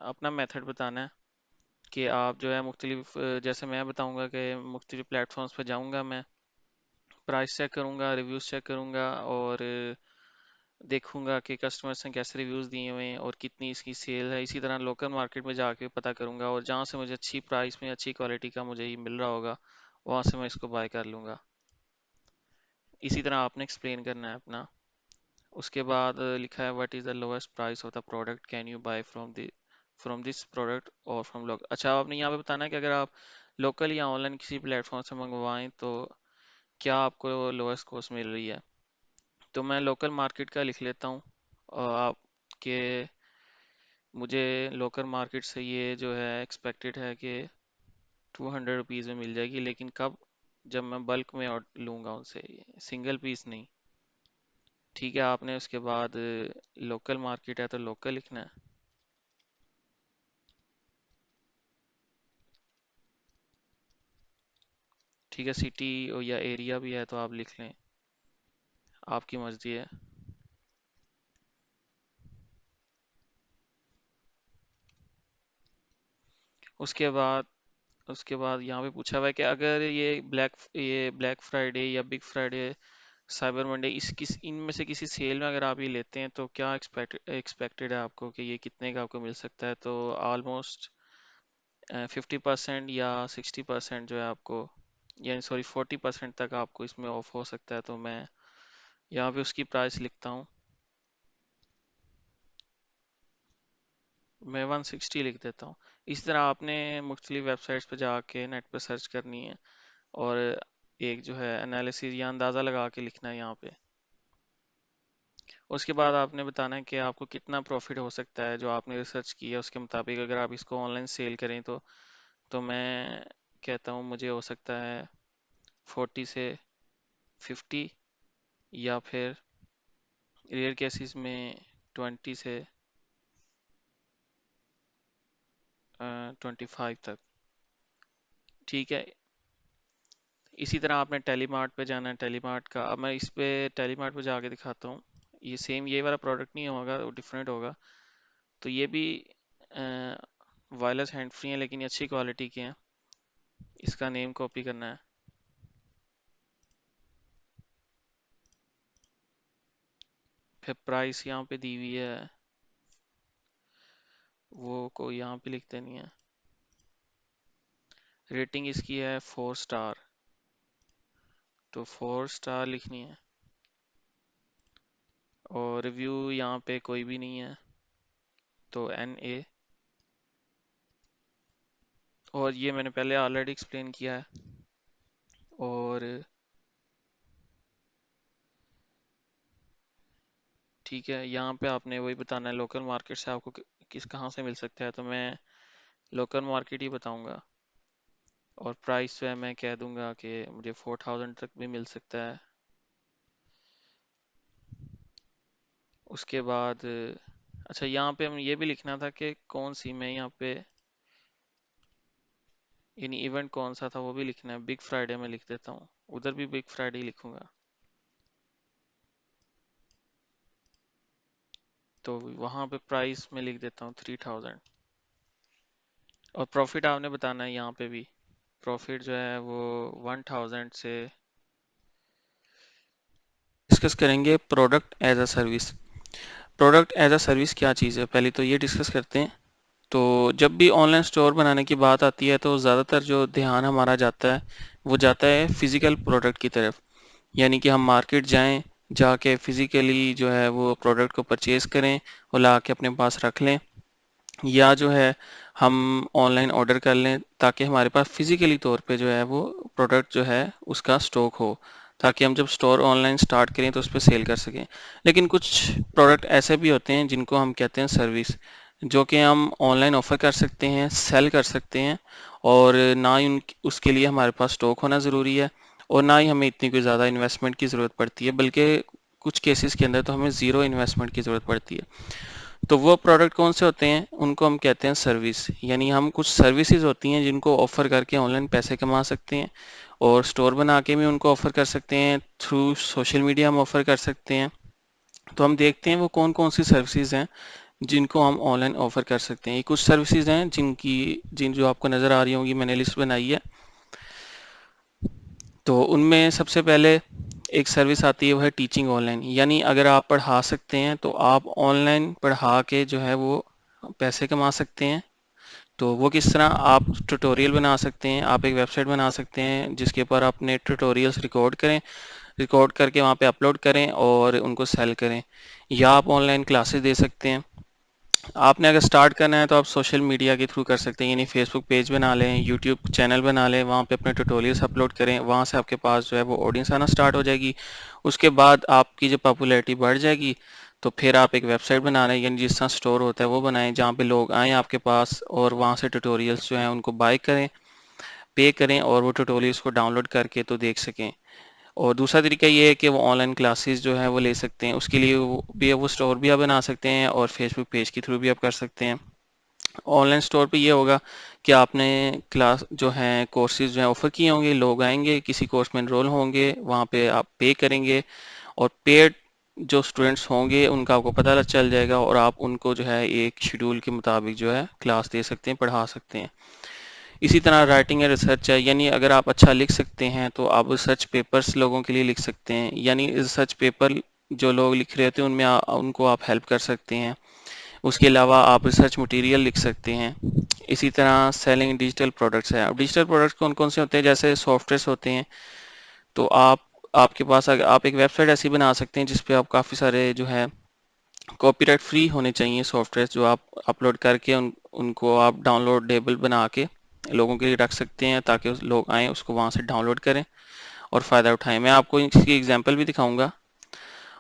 अपना मेथड बताना है कि आप जो है मुख्तलिफ, जैसे मैं बताऊंगा कि मुख्तलिफ प्लेटफॉर्म्स पर जाऊंगा मैं, प्राइस चेक करूंगा, रिव्यूज़ चेक करूंगा, और देखूंगा कि कस्टमर्स ने कैसे रिव्यूज़ दिए हुए हैं और कितनी इसकी सेल है। इसी तरह लोकल मार्केट में जाके पता करूंगा, और जहाँ से मुझे अच्छी प्राइस में अच्छी क्वालिटी का मुझे ये मिल रहा होगा, वहाँ से मैं इसको बाय कर लूँगा। इसी तरह आपने एक्सप्लेन करना है अपना। उसके बाद लिखा है what is the lowest price of the product can you buy from this product और फ्रॉम लोकल। अच्छा, आपने यहाँ पे बताना है कि अगर आप लोकल या ऑनलाइन किसी प्लेटफॉर्म से मंगवाएं तो क्या आपको लोएस्ट कॉस्ट मिल रही है। तो मैं लोकल मार्केट का लिख लेता हूँ। और आपके मुझे लोकल मार्केट से ये जो है एक्सपेक्टेड है कि 200 रुपीज़ में मिल जाएगी, लेकिन कब, जब मैं बल्क में और लूँगा उनसे, सिंगल पीस नहीं। ठीक है, आपने उसके बाद लोकल मार्केट है तो लोकल लिखना है। ठीक है, सिटी या एरिया भी है तो आप लिख लें, आपकी मर्जी है। उसके बाद यहाँ पे पूछा हुआ है कि अगर ये ब्लैक फ्राइडे या बिग फ्राइडे, साइबर मंडे, इस किस इनमें से किसी सेल में अगर आप ये लेते हैं तो क्या एक्सपेक्टेड है आपको कि ये कितने का आपको मिल सकता है। तो ऑलमोस्ट 50% या 60% जो है आपको, यानी सॉरी 40% तक आपको इसमें ऑफ हो सकता है। तो मैं यहाँ पे उसकी प्राइस लिखता हूँ। मैं 160 लिख देता हूँ। इस तरह आपने मुख्तलिफ वेबसाइट्स पर जाके नेट पर सर्च करनी है, और एक जो है एनालिसिस या अंदाज़ा लगा के लिखना है यहाँ पे। उसके बाद आपने बताना है कि आपको कितना प्रॉफिट हो सकता है, जो आपने रिसर्च की है उसके मुताबिक। अगर आप इसको ऑनलाइन सेल करें तो मैं कहता हूँ मुझे हो सकता है 40 से 50, या फिर रेयर केसेस में 20 से 25 तक। ठीक है, इसी तरह आपने टेलीमार्ट पे जाना है। टेलीमार्ट का अब मैं इस पे टेलीमार्ट पे जाके दिखाता हूँ। ये सेम ये वाला प्रोडक्ट नहीं होगा, वो डिफरेंट होगा। तो ये भी वायरलेस हैंड फ्री है, लेकिन ये अच्छी क्वालिटी के हैं। इसका नेम कॉपी करना है। फिर प्राइस यहाँ पे दी हुई है, वो कोई यहाँ पे लिख देनी है। रेटिंग इसकी है 4 स्टार, तो 4 स्टार लिखनी है। और रिव्यू यहाँ पे कोई भी नहीं है, तो NA। और ये मैंने पहले ऑलरेडी एक्सप्लेन किया है। और ठीक है, यहाँ पे आपने वही बताना है लोकल मार्केट से आपको किस कहाँ से मिल सकता है। तो मैं लोकल मार्केट ही बताऊंगा। और प्राइस जो है मैं कह दूंगा कि मुझे 4000 तक भी मिल सकता है। उसके बाद अच्छा, यहाँ पे हम ये भी लिखना था कि कौन सी, मैं यहाँ पे यानी इवेंट कौन सा था वो भी लिखना है। बिग फ्राइडे में लिख देता हूँ। उधर भी बिग फ्राइडे लिखूंगा, तो वहां पे प्राइस में लिख देता हूँ 3000। और प्रॉफिट आपने बताना है यहाँ पे भी। प्रॉफिट जो है वो 1000 से डिस्कस करेंगे। Product as a service. Product as a service क्या चीज़ है, पहले तो ये डिस्कस करते हैं। तो जब भी ऑनलाइन स्टोर बनाने की बात आती है तो ज़्यादातर जो ध्यान हमारा जाता है वो जाता है फिजिकल प्रोडक्ट की तरफ। यानी कि हम मार्केट जाएं, जाके फिजिकली जो है वो प्रोडक्ट को परचेज करें और ला के अपने पास रख लें, या जो है हम ऑनलाइन ऑर्डर कर लें ताकि हमारे पास फिजिकली तौर पे जो है वो प्रोडक्ट जो है उसका स्टॉक हो, ताकि हम जब स्टोर ऑनलाइन स्टार्ट करें तो उस पर सेल कर सकें। लेकिन कुछ प्रोडक्ट ऐसे भी होते हैं जिनको हम कहते हैं सर्विस, जो कि हम ऑनलाइन ऑफर कर सकते हैं, सेल कर सकते हैं, और ना ही उसके लिए हमारे पास स्टॉक होना ज़रूरी है, और ना ही हमें इतनी कोई ज़्यादा इन्वेस्टमेंट की ज़रूरत पड़ती है, बल्कि कुछ केसेस के अंदर तो हमें ज़ीरो इन्वेस्टमेंट की ज़रूरत पड़ती है। तो वो प्रोडक्ट कौन से होते हैं, उनको हम कहते हैं सर्विस। यानी हम कुछ सर्विसेज होती हैं जिनको ऑफर करके ऑनलाइन पैसे कमा सकते हैं, और स्टोर बना के भी उनको ऑफर कर सकते हैं, थ्रू सोशल मीडिया हम ऑफर कर सकते हैं। तो हम देखते हैं वो कौन कौन सी सर्विसेज हैं जिनको हम ऑनलाइन ऑफर कर सकते हैं। ये कुछ सर्विसेज हैं जिन जो आपको नज़र आ रही होंगी, मैंने लिस्ट बनाई है। तो उनमें सबसे पहले एक सर्विस आती है, वो है टीचिंग ऑनलाइन। यानी अगर आप पढ़ा सकते हैं तो आप ऑनलाइन पढ़ा के जो है वो पैसे कमा सकते हैं। तो वो किस तरह, आप ट्यूटोरियल बना सकते हैं, आप एक वेबसाइट बना सकते हैं जिसके ऊपर अपने ट्यूटोरियल्स रिकॉर्ड करें, रिकॉर्ड करके वहाँ पे अपलोड करें और उनको सेल करें। या आप ऑनलाइन क्लासेस दे सकते हैं। आपने अगर स्टार्ट करना है तो आप सोशल मीडिया के थ्रू कर सकते हैं, यानी फेसबुक पेज बना लें, यूट्यूब चैनल बना लें, वहाँ पे अपने ट्यूटोरियल्स अपलोड करें, वहाँ से आपके पास जो है वो ऑडियंस आना स्टार्ट हो जाएगी। उसके बाद आपकी जब पॉपुलैरिटी बढ़ जाएगी तो फिर आप एक वेबसाइट बना रहे हैं, यानी जिस तरह स्टोर होता है वो बनाएं, जहाँ पे लोग आएँ आपके पास और वहाँ से ट्यूटोरियल्स जो हैं उनको बाय करें, पे करें, और वो ट्यूटोरियल्स को डाउनलोड करके तो देख सकें। और दूसरा तरीका ये है कि वो ऑनलाइन क्लासेस जो है वो ले सकते हैं, उसके लिए वो स्टोर भी आप बना सकते हैं और फेसबुक पेज के थ्रू भी आप कर सकते हैं। ऑनलाइन स्टोर पे ये होगा कि आपने क्लास जो हैं कोर्सेज जो हैं ऑफर किए होंगे, लोग आएंगे किसी कोर्स में एनरोल होंगे, वहाँ पे आप पे करेंगे, और पेड जो स्टूडेंट्स होंगे उनका आपको पता चल जाएगा, और आप उनको जो है एक शेड्यूल के मुताबिक जो है क्लास दे सकते हैं, पढ़ा सकते हैं। इसी तरह राइटिंग या रिसर्च है, यानी अगर आप अच्छा लिख सकते हैं तो आप रिसर्च पेपर्स लोगों के लिए लिख सकते हैं, यानी रिसर्च पेपर जो लोग लिख रहे होते हैं उनमें उनको आप हेल्प कर सकते हैं। उसके अलावा आप रिसर्च मटेरियल लिख सकते हैं। इसी तरह सेलिंग डिजिटल प्रोडक्ट्स है। अब डिजिटल प्रोडक्ट्स कौन कौन से होते हैं, जैसे सॉफ्टवेयर्स होते हैं। तो आपके पास अगर आप एक वेबसाइट ऐसी बना सकते हैं जिसपे आप काफ़ी सारे जो है कॉपीराइट फ्री होने चाहिए सॉफ्टवेयर, जो आप अपलोड करके उनको आप डाउनलोडेबल बना के लोगों के लिए रख सकते हैं, ताकि लोग आएँ उसको वहाँ से डाउनलोड करें और फ़ायदा उठाएं। मैं आपको इसकी एग्जांपल भी दिखाऊंगा।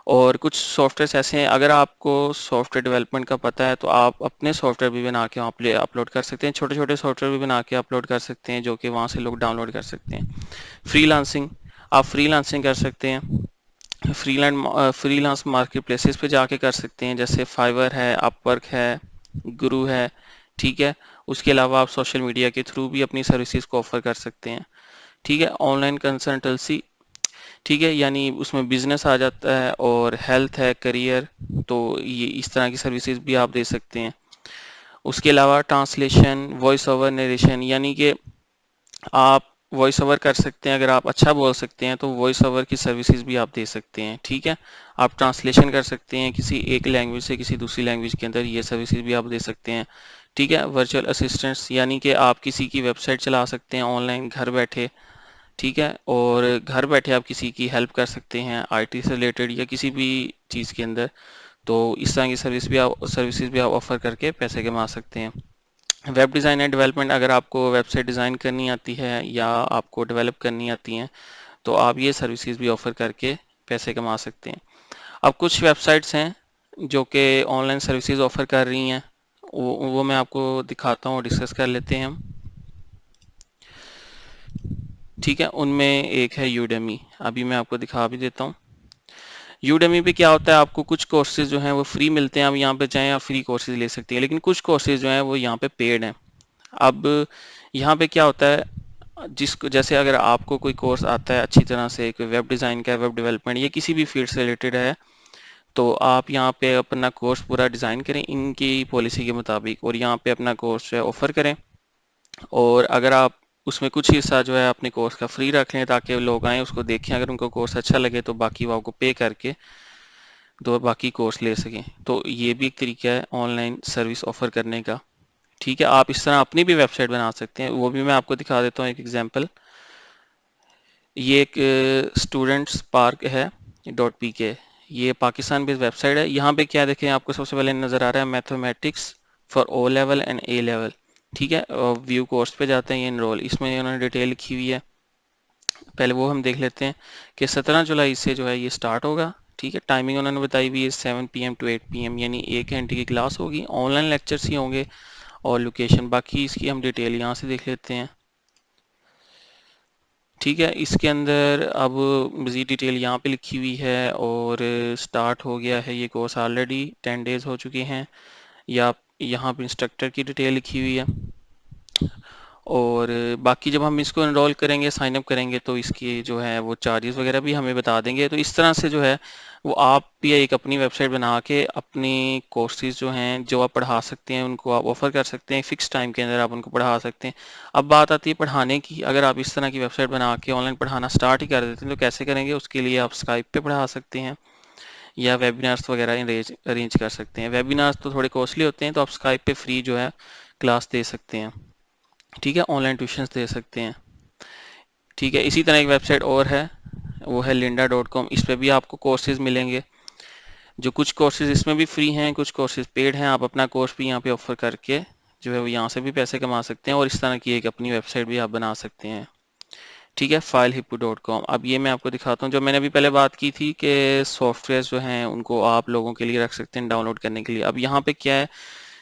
और कुछ सॉफ्टवेयर ऐसे हैं, अगर आपको सॉफ्टवेयर डेवलपमेंट का पता है तो आप अपने सॉफ्टवेयर भी बना के वहाँ पे अपलोड कर सकते हैं, छोटे छोटे सॉफ्टवेयर भी बना के अपलोड कर सकते हैं जो कि वहाँ से लोग डाउनलोड कर सकते हैं। फ्रीलांसिंग, आप फ्रीलांसिंग कर सकते हैं। फ्रीलांस मार्केट प्लेसेस पे जाके कर सकते हैं, जैसे फाइवर है, अपवर्क है, गुरु है। ठीक है। उसके अलावा आप सोशल मीडिया के थ्रू भी अपनी सर्विसेज को ऑफर कर सकते हैं। ठीक है। ऑनलाइन कंसल्टेंसी, ठीक है, यानी उसमें बिजनेस आ जाता है, और हेल्थ है, करियर, तो ये इस तरह की सर्विसेज भी आप दे सकते हैं। उसके अलावा ट्रांसलेशन, वॉइस ओवर नरेशन, यानी कि आप वॉइस ओवर कर सकते हैं, अगर आप अच्छा बोल सकते हैं तो वॉइस ओवर की सर्विसेज भी आप दे सकते हैं। ठीक है। आप ट्रांसलेशन कर सकते हैं किसी एक लैंग्वेज से किसी दूसरी लैंग्वेज के अंदर, ये सर्विसेज भी आप दे सकते हैं। ठीक है। वर्चुअल असिस्टेंट्स, यानी कि आप किसी की वेबसाइट चला सकते हैं ऑनलाइन घर बैठे। ठीक है। और घर बैठे आप किसी की हेल्प कर सकते हैं आईटी से रिलेटेड या किसी भी चीज़ के अंदर। तो इस तरह की सर्विसेज भी आप ऑफर करके पैसे कमा सकते हैं। वेब डिज़ाइन एंड डेवलपमेंट, अगर आपको वेबसाइट डिज़ाइन करनी आती है या आपको डेवलप करनी आती हैं तो आप ये सर्विसेज भी ऑफर करके पैसे कमा सकते हैं। अब कुछ वेबसाइट्स हैं जो कि ऑनलाइन सर्विसेज ऑफर कर रही हैं, वो मैं आपको दिखाता हूँ, डिस्कस कर लेते हैं हम। ठीक है। उनमें एक है यूडेमी, अभी मैं आपको दिखा भी देता हूँ। यूडेमी पे क्या होता है, आपको कुछ कोर्सेज जो हैं वो फ्री मिलते हैं, आप यहाँ पे चाहें आप फ्री कोर्सेज ले सकते हैं, लेकिन कुछ कोर्सेज जो हैं वो यहाँ पे पेड हैं। अब यहाँ पे क्या होता है, जिसको जैसे अगर आपको कोई कोर्स आता है अच्छी तरह से, कोई वेब डिज़ाइन का, वेब डेवलपमेंट या किसी भी फील्ड से रिलेटेड है, तो आप यहाँ पे अपना कोर्स पूरा डिज़ाइन करें इनकी पॉलिसी के मुताबिक और यहाँ पे अपना कोर्स जो है ऑफ़र करें। और अगर आप उसमें कुछ हिस्सा जो है अपने कोर्स का फ्री रख लें ताकि लोग आएँ उसको देखें, अगर उनको कोर्स अच्छा लगे तो बाकी वो आपको पे करके तो बाकी कोर्स ले सकें। तो ये भी एक तरीका है ऑनलाइन सर्विस ऑफ़र करने का। ठीक है, आप इस तरह अपनी भी वेबसाइट बना सकते हैं, वो भी मैं आपको दिखा देता हूँ एक एग्जांपल। ये एक स्टूडेंट्स पार्क है .pk, ये पाकिस्तान बेस्ड वेबसाइट है। यहाँ पे क्या देखें, आपको सबसे पहले नज़र आ रहा है mathematics for O level and A level. ठीक है, और व्यू कोर्स पे जाते हैं, ये इनरोल, इसमें उन्होंने डिटेल लिखी हुई है। पहले वो हम देख लेते हैं कि 17 जुलाई से जो है ये स्टार्ट होगा। ठीक है, टाइमिंग उन्होंने बताई हुई है 7 PM to 8 PM, यानी 1 घंटे की क्लास होगी, ऑनलाइन लेक्चर्स ही होंगे। और लोकेशन बाकी इसकी हम डिटेल यहाँ से देख लेते हैं। ठीक है, इसके अंदर अब मज़ीद डिटेल यहाँ पे लिखी हुई है और स्टार्ट हो गया है ये कोर्स, ऑलरेडी 10 डेज़ हो चुके हैं। या यहाँ पे इंस्ट्रक्टर की डिटेल लिखी हुई है। और बाकी जब हम इसको इनरोल करेंगे, साइन अप करेंगे, तो इसकी जो है वो चार्जेस वगैरह भी हमें बता देंगे। तो इस तरह से जो है वो आप भी एक अपनी वेबसाइट बना के अपनी कोर्सेज जो हैं जो आप पढ़ा सकते हैं उनको आप ऑफ़र कर सकते हैं, फ़िक्स टाइम के अंदर आप उनको पढ़ा सकते हैं। अब बात आती है पढ़ाने की। अगर आप इस तरह की वेबसाइट बना के ऑनलाइन पढ़ाना स्टार्ट ही कर देते हैं तो कैसे करेंगे? उसके लिए आप स्काइप पे पढ़ा सकते हैं या वेबिनार्स वगैरह अरेंज कर सकते हैं। वेबिनार्स तो थोड़े कॉस्टली होते हैं, तो आप स्काइप पे फ्री जो है क्लास दे सकते हैं। ठीक है, ऑनलाइन ट्यूशंस दे सकते हैं। ठीक है, इसी तरह एक वेबसाइट और है, वो है lynda.com। इस पे भी आपको कोर्सेज मिलेंगे। जो कुछ कोर्सेज इसमें भी फ्री हैं, कुछ कोर्सेज पेड हैं। आप अपना कोर्स भी यहाँ पे ऑफर करके जो है वो यहाँ से भी पैसे कमा सकते हैं और इस तरह की एक अपनी वेबसाइट भी आप बना सकते हैं। ठीक है, filehippo.com। अब ये मैं आपको दिखाता हूँ, जो मैंने अभी पहले बात की थी कि सॉफ्टवेयर जो हैं उनको आप लोगों के लिए रख सकते हैं डाउनलोड करने के लिए। अब यहाँ पे क्या है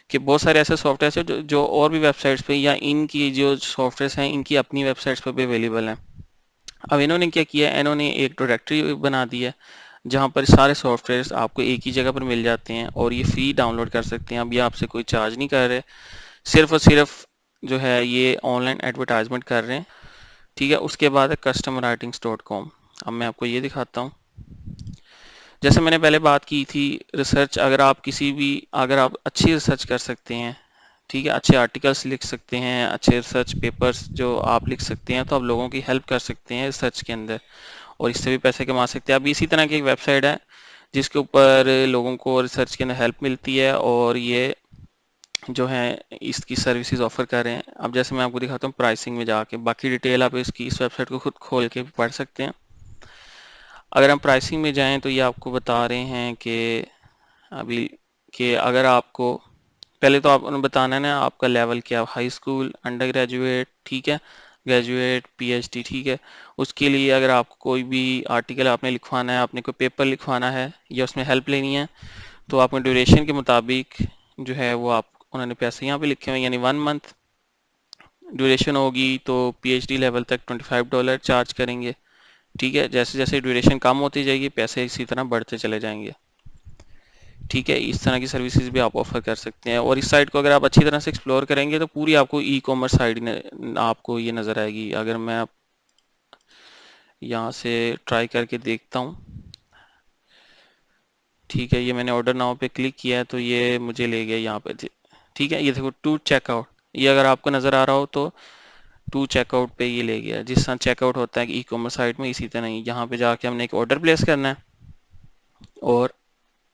कि बहुत सारे ऐसे सॉफ्टवेयर हैं जो और भी वेबसाइट्स पे या इनकी जो सॉफ्टवेयर हैं इनकी अपनी वेबसाइट्स पर भी अवेलेबल हैं। अब इन्होंने क्या किया है, इन्होंने एक डायरेक्टरी बना दी है जहाँ पर सारे सॉफ्टवेयर आपको एक ही जगह पर मिल जाते हैं और ये फ्री डाउनलोड कर सकते हैं। अब ये आपसे कोई चार्ज नहीं कर रहे, सिर्फ और सिर्फ जो है ये ऑनलाइन एडवर्टाइजमेंट कर रहे हैं। ठीक है, उसके बाद है customerwritings.com। अब मैं आपको ये दिखाता हूँ। जैसे मैंने पहले बात की थी, रिसर्च, अगर आप अच्छी रिसर्च कर सकते हैं, ठीक है, अच्छे आर्टिकल्स लिख सकते हैं, अच्छे रिसर्च पेपर्स जो आप लिख सकते हैं, तो आप लोगों की हेल्प कर सकते हैं रिसर्च के अंदर और इससे भी पैसे कमा सकते हैं। अब इसी तरह की एक वेबसाइट है जिसके ऊपर लोगों को रिसर्च के अंदर हेल्प मिलती है और ये जो है इसकी सर्विसेज ऑफर कर रहे हैं। अब जैसे मैं आपको दिखाता हूँ प्राइसिंग में जाके, बाकी डिटेल आप इसकी इस वेबसाइट को खुद खोल के भी पढ़ सकते हैं। अगर हम प्राइसिंग में जाएं तो ये आपको बता रहे हैं कि अभी कि अगर आपको पहले तो आप उन्हें बताना है ना आपका लेवल क्या, हाई स्कूल, अंडर ग्रेजुएट, ठीक है, ग्रेजुएट, PhD। ठीक है, उसके लिए अगर आपको कोई भी आर्टिकल आपने लिखवाना है, आपने कोई पेपर लिखवाना है या उसमें हेल्प लेनी है, तो आपको ड्यूरेशन के मुताबिक जो है वो आप उन्होंने पैसे यहाँ पे लिखे हुए हैं, यानी 1 मंथ ड्यूरेशन होगी तो PhD लेवल तक $25 चार्ज करेंगे। ठीक है, जैसे जैसे ड्यूरेशन कम होती जाएगी पैसे इसी तरह बढ़ते चले जाएंगे। ठीक है, इस तरह की सर्विसेज भी आप ऑफर कर सकते हैं। और इस साइट को अगर आप अच्छी तरह से एक्सप्लोर करेंगे तो पूरी आपको ई कॉमर्स साइट आपको ये नज़र आएगी। अगर मैं आप यहाँ से ट्राई करके देखता हूँ, ठीक है, ये मैंने ऑर्डर नाउ पे क्लिक किया है तो ये मुझे ले गया यहाँ पे। ठीक है, ये देखो टू चेकआउट, ये अगर आपको नज़र आ रहा हो तो टू चेकआउट पे ये ले गया। जिस तरह चेकआउट होता है ई कॉमर्स साइट में, इसी तरह ही यहाँ पे जाके हमने एक ऑर्डर प्लेस करना है और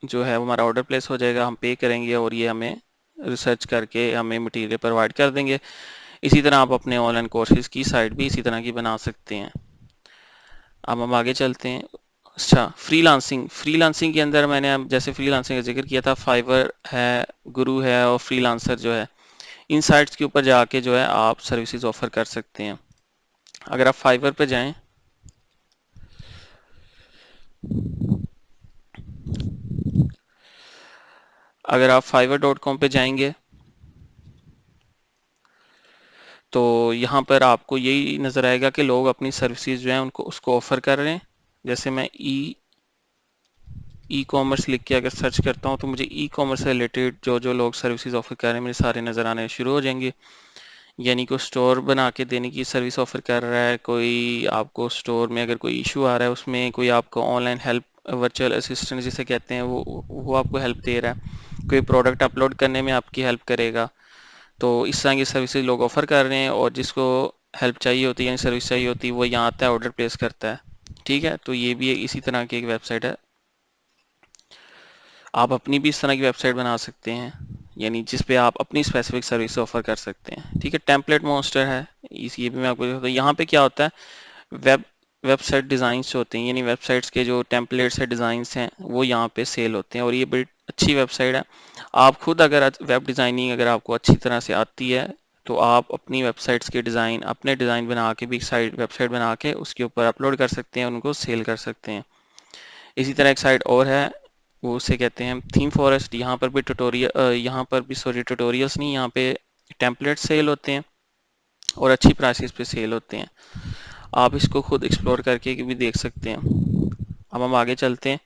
जो है वो हमारा ऑर्डर प्लेस हो जाएगा, हम पे करेंगे और ये हमें रिसर्च करके हमें मटेरियल प्रोवाइड कर देंगे। इसी तरह आप अपने ऑनलाइन कोर्सेज की साइट भी इसी तरह की बना सकते हैं। अब हम आगे चलते हैं। अच्छा, फ्रीलांसिंग, फ्रीलांसिंग के अंदर मैंने जैसे फ्रीलांसिंग का जिक्र किया था, फाइवर है, गुरु है और फ्रीलांसर जो है, इन साइट्स के ऊपर जाके जो है आप सर्विसेज ऑफर कर सकते हैं। अगर आप फाइवर पे जाएं, अगर आप fiverr.com पे जाएंगे तो यहाँ पर आपको यही नज़र आएगा कि लोग अपनी सर्विसेज जो है उनको उसको ऑफ़र कर रहे हैं। जैसे मैं ई कॉमर्स लिख के अगर सर्च करता हूँ तो मुझे ई कॉमर्स से रिलेटेड जो जो लोग सर्विसेज ऑफर कर रहे हैं मेरे सारे नज़र आने शुरू हो जाएंगे। यानी कोई स्टोर बना के देने की सर्विस ऑफर कर रहा है, कोई आपको स्टोर में अगर कोई इशू आ रहा है उसमें कोई आपको ऑनलाइन हेल्प, वर्चुअल असिस्टेंट जिसे कहते हैं, वो आपको हेल्प दे रहा है, कोई प्रोडक्ट अपलोड करने में आपकी हेल्प करेगा। तो इस तरह की सर्विसेज लोग ऑफर कर रहे हैं, और जिसको हेल्प चाहिए होती है यानी सर्विस चाहिए होती है वो यहाँ आता है, ऑर्डर प्लेस करता है। ठीक है, तो ये भी इसी तरह की एक वेबसाइट है। आप अपनी भी इस तरह की वेबसाइट बना सकते हैं, यानी जिस पे आप अपनी स्पेसिफिक सर्विस ऑफर कर सकते हैं। ठीक है, टेम्पलेट मॉन्स्टर है, इस ये भी मैं आपको, तो यहाँ पे क्या होता है, वेब वेबसाइट डिज़ाइंस होते हैं, यानी वेबसाइट्स के जो टेम्पलेट्स है, डिज़ाइंस हैं, वो यहाँ पे सेल होते हैं, और ये बड़ी अच्छी वेबसाइट है। आप खुद अगर वेब डिज़ाइनिंग अगर आपको अच्छी तरह से आती है तो आप अपनी वेबसाइट्स के डिज़ाइन, अपने डिज़ाइन बना के भी साइट वेबसाइट बना के उसके ऊपर अपलोड कर सकते हैं, उनको सेल कर सकते हैं। इसी तरह एक साइट और है, वो उसे कहते हैं थीम फॉरेस्ट। यहाँ पर भी यहाँ पर भी सॉरी ट्यूटोरियल्स नहीं, यहाँ पे टेम्पलेट सेल होते हैं और अच्छी प्राइसेस पे सेल होते हैं। आप इसको खुद एक्सप्लोर करके भी देख सकते हैं। अब हम आगे चलते हैं।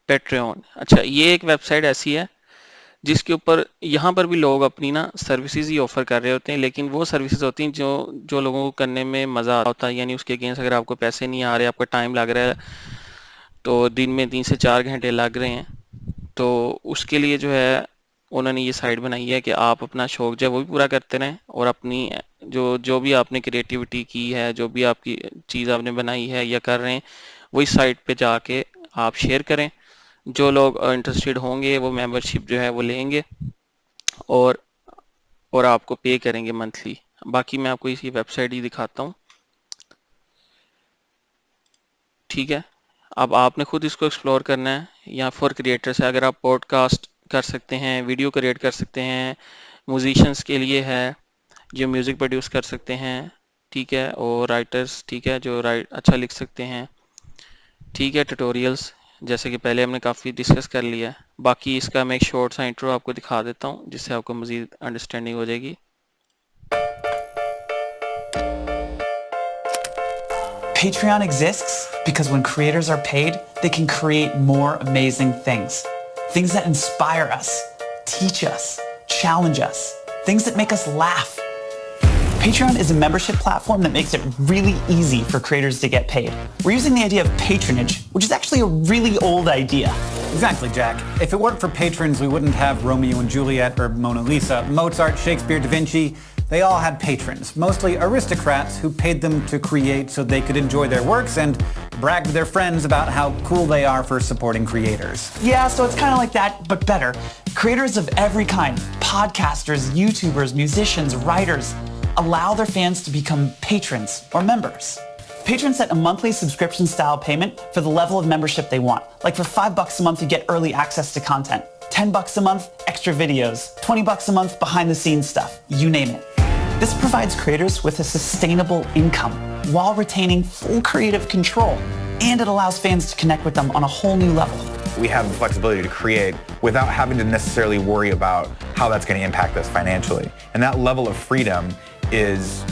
पेट्रियन, अच्छा ये एक वेबसाइट ऐसी है जिसके ऊपर यहाँ पर भी लोग अपनी ना सर्विसेज ही ऑफर कर रहे होते हैं, लेकिन वो सर्विसेज होती हैं जो जो लोगों को करने में मज़ा आता है, यानी उसके अगेंस्ट अगर आपको पैसे नहीं आ रहे, आपका टाइम लग रहा है, तो दिन में 3 से 4 घंटे लग रहे हैं, तो उसके लिए जो है उन्होंने ये साइट बनाई है कि आप अपना शौक जो है वो भी पूरा करते रहें, और अपनी जो जो भी आपने क्रिएटिविटी की है, जो भी आपकी चीज़ आपने बनाई है या कर रहे हैं, वो इस साइट पे जाके आप शेयर करें। जो लोग इंटरेस्टेड होंगे वो मेंबरशिप जो है वो लेंगे, और और आपको पे करेंगे मंथली। बाकी मैं आपको इसकी वेबसाइट ही दिखाता हूँ। ठीक है, अब आपने खुद इसको एक्सप्लोर करना है। या फॉर क्रिएटर्स है, अगर आप पॉडकास्ट कर सकते हैं, वीडियो क्रिएट कर सकते हैं, म्यूजिशियंस के लिए है जो म्यूज़िक प्रोड्यूस कर सकते हैं, ठीक है, और राइटर्स, ठीक है, जो राइट अच्छा लिख सकते हैं, ठीक है, ट्यूटोरियल्स जैसे कि पहले हमने काफ़ी डिस्कस कर लिया है। बाकी इसका मैं एक शॉर्ट सा इंट्रो आपको दिखा देता हूँ जिससे आपको मज़ीद अंडरस्टैंडिंग हो जाएगी। Patreon exists because when creators are paid, they can create more amazing things. Things that inspire us, teach us, challenge us, things that make us laugh. Patreon is a membership platform that makes it really easy for creators to get paid. We're using the idea of patronage, which is actually a really old idea. Exactly, Jack. If it weren't for patrons, we wouldn't have Romeo and Juliet or Mona Lisa. Mozart, Shakespeare, Da Vinci, they all had patrons, mostly aristocrats who paid them to create so they could enjoy their works and brag to their friends about how cool they are for supporting creators. Yeah, so it's kind of like that, but better. Creators of every kind, podcasters, YouTubers, musicians, writers, allow their fans to become patrons or members. Patrons set a monthly subscription style payment for the level of membership they want. Like for $5 a month, you get early access to content. $10 a month, extra videos. $20 a month, behind the scenes stuff. You name it. This provides creators with a sustainable income while retaining full creative control. And it allows fans to connect with them on a whole new level. We have the flexibility to create without having to necessarily worry about how that's going to impact us financially. And that level of freedom is,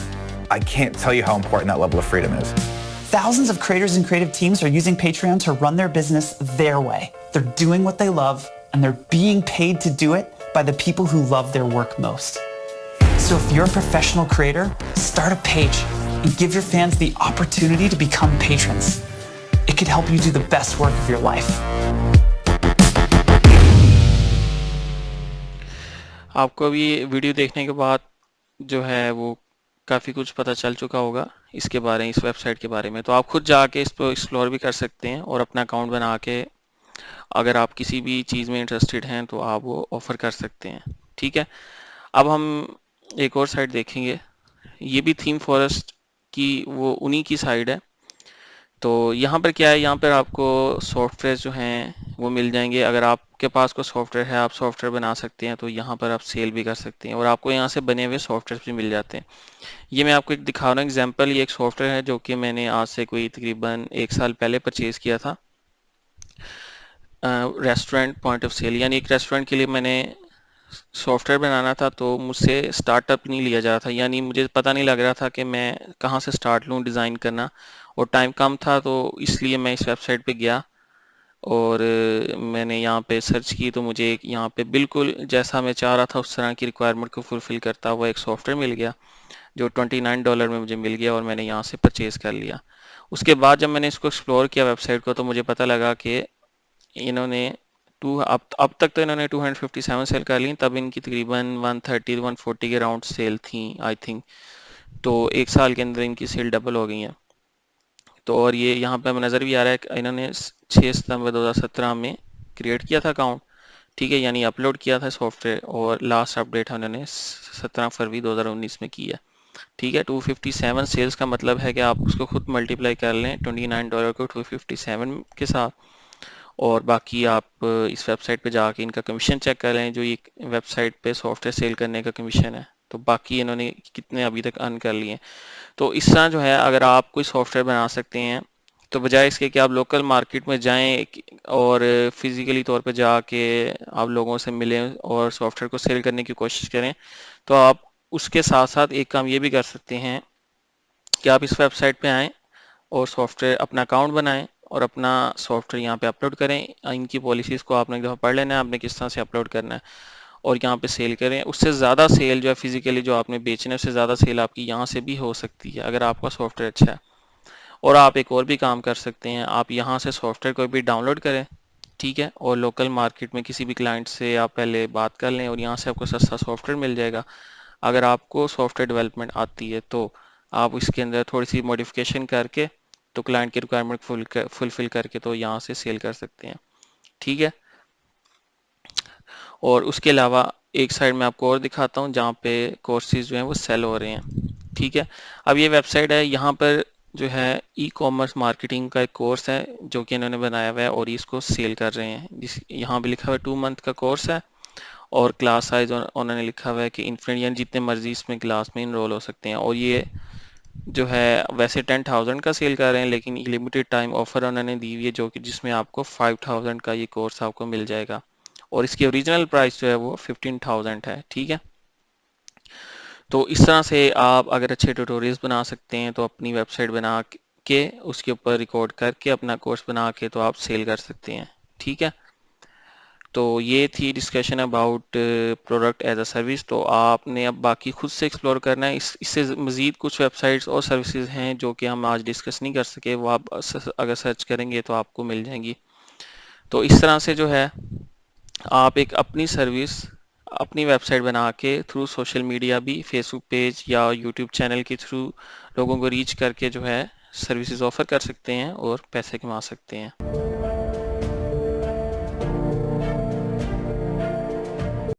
I can't tell you how important that level of freedom is. Thousands of creators and creative teams are using Patreon to run their business their way. They're doing what they love, and they're being paid to do it by the people who love their work most. So if you're a professional creator, start a page and give your fans the opportunity to become patrons. It could help you do the best work of your life. आपको अभी video देखने के बाद जो है वो काफ़ी कुछ पता चल चुका होगा इसके बारे में, इस वेबसाइट के बारे में। तो आप खुद जाके इसको एक्सप्लोर भी कर सकते हैं और अपना अकाउंट बना के अगर आप किसी भी चीज़ में इंटरेस्टेड हैं तो आप वो ऑफ़र कर सकते हैं। ठीक है, अब हम एक और साइट देखेंगे। ये भी थीम फॉरेस्ट की वो उन्हीं की साइड है। तो यहाँ पर क्या है, यहाँ पर आपको सॉफ्टवेयर जो हैं वो मिल जाएंगे। अगर आपके पास कोई सॉफ्टवेयर है, आप सॉफ्टवेयर बना सकते हैं, तो यहाँ पर आप सेल भी कर सकते हैं और आपको यहाँ से बने हुए सॉफ्टवेयर भी मिल जाते हैं। ये मैं आपको एक दिखा रहा हूँ एग्जांपल। ये एक सॉफ्टवेयर है जो कि मैंने आज से कोई तकरीबन 1 साल पहले परचेज़ किया था। रेस्टोरेंट पॉइंट ऑफ सेल, यानी एक रेस्टोरेंट के लिए मैंने सॉफ्टवेयर बनाना था, तो मुझसे स्टार्टअप नहीं लिया जा रहा था, यानी मुझे पता नहीं लग रहा था कि मैं कहाँ से स्टार्ट लूँ डिज़ाइन करना, और टाइम कम था, तो इसलिए मैं इस वेबसाइट पे गया और मैंने यहाँ पे सर्च की तो मुझे एक यहाँ पे बिल्कुल जैसा मैं चाह रहा था उस तरह की रिक्वायरमेंट को फुलफिल करता हुआ एक सॉफ्टवेयर मिल गया जो $29 में मुझे मिल गया और मैंने यहाँ से परचेज़ कर लिया। उसके बाद जब मैंने इसको एक्सप्लोर किया वेबसाइट को तो मुझे पता लगा कि इन्होंने अब तक तो इन्होंने 257 सेल कर ली, तब इनकी तकरीबन 130 140 के राउंड सेल थी आई थिंक। तो एक साल के अंदर इनकी सेल डबल हो गई है। तो और ये यहाँ पे हमें नज़र भी आ रहा है कि इन्होंने 6 सितंबर 2017 में क्रिएट किया था अकाउंट, ठीक है, यानी अपलोड किया था सॉफ्टवेयर, और लास्ट अपडेट उन्होंने 17 फरवरी 2019 में की है, ठीक है। 257 सेल्स का मतलब है कि आप उसको खुद मल्टीप्लाई कर लें $29 को 257 के साथ, और बाकी आप इस वेबसाइट पे जाके इनका कमीशन चेक कर लें, जो ये वेबसाइट पे सॉफ्टवेयर सेल करने का कमीशन है, तो बाकी इन्होंने कितने अभी तक अर्न कर लिए। तो इस तरह जो है अगर आप कोई सॉफ्टवेयर बना सकते हैं तो बजाय इसके कि आप लोकल मार्केट में जाएं और फिजिकली तौर पे जाके आप लोगों से मिलें और सॉफ्टवेयर को सेल करने की कोशिश करें, तो आप उसके साथ साथ एक काम ये भी कर सकते हैं कि आप इस वेबसाइट पे आएँ और सॉफ्टवेयर अपना अकाउंट बनाएं और अपना सॉफ्टवेयर यहाँ पे अपलोड करें। इनकी पॉलिसीज़ को आपने एक दफ़ा पढ़ लेना है, आपने किस तरह से अपलोड करना है, और यहाँ पे सेल करें। उससे ज़्यादा सेल जो है फिजिकली जो आपने बेचना है उससे ज़्यादा सेल आपकी यहाँ से भी हो सकती है अगर आपका सॉफ्टवेयर अच्छा है। और आप एक और भी काम कर सकते हैं, आप यहाँ से सॉफ्टवेयर को भी डाउनलोड करें, ठीक है, और लोकल मार्केट में किसी भी क्लाइंट से आप पहले बात कर लें और यहाँ से आपको सस्ता सॉफ्टवेयर मिल जाएगा। अगर आपको सॉफ्टवेयर डेवलपमेंट आती है तो आप इसके अंदर थोड़ी सी मॉडिफिकेशन करके तो क्लाइंट की रिक्वायरमेंट फुलफिल करके तो यहाँ से सेल कर सकते हैं, ठीक है। और उसके अलावा एक साइड में आपको और दिखाता हूँ जहाँ पे कोर्सेज जो हैं वो सेल हो रहे हैं, ठीक है। अब ये वेबसाइट है, यहाँ पर जो है ई कॉमर्स मार्केटिंग का एक कोर्स है जो कि इन्होंने बनाया हुआ है और इसको सेल कर रहे हैं। जिस यहाँ भी लिखा हुआ है 2 मंथ का कोर्स है, और क्लास साइज उन्होंने लिखा हुआ है कि इन्फिनिट, यानी जितने मर्जी इसमें क्लास में इनरोल हो सकते हैं। और ये जो है वैसे 10,000 का सेल कर रहे हैं, लेकिन लिमिटेड टाइम ऑफर उन्होंने दी हुई है जो कि जिसमें आपको 5,000 का ये कोर्स आपको मिल जाएगा, और इसकी ओरिजिनल प्राइस जो है वो 15,000 है, ठीक है। तो इस तरह से आप अगर अच्छे ट्यूटोरियल्स बना सकते हैं तो अपनी वेबसाइट बना के उसके ऊपर रिकॉर्ड करके अपना कोर्स बना के तो आप सेल कर सकते हैं, ठीक है। तो ये थी discussion about product as a service. तो आपने अब बाकी खुद से एक्सप्लोर करना है। इससे मज़ीद कुछ वेबसाइट्स और सर्विसेज हैं जो कि हम आज डिस्कस नहीं कर सके, वो आप अगर सर्च करेंगे तो आपको मिल जाएंगी। तो इस तरह से जो है आप एक अपनी सर्विस अपनी वेबसाइट बना के थ्रू सोशल मीडिया भी, फेसबुक पेज या यूट्यूब चैनल के थ्रू लोगों को रीच करके जो है सर्विसेज ऑफर कर सकते हैं और पैसे कमा सकते हैं।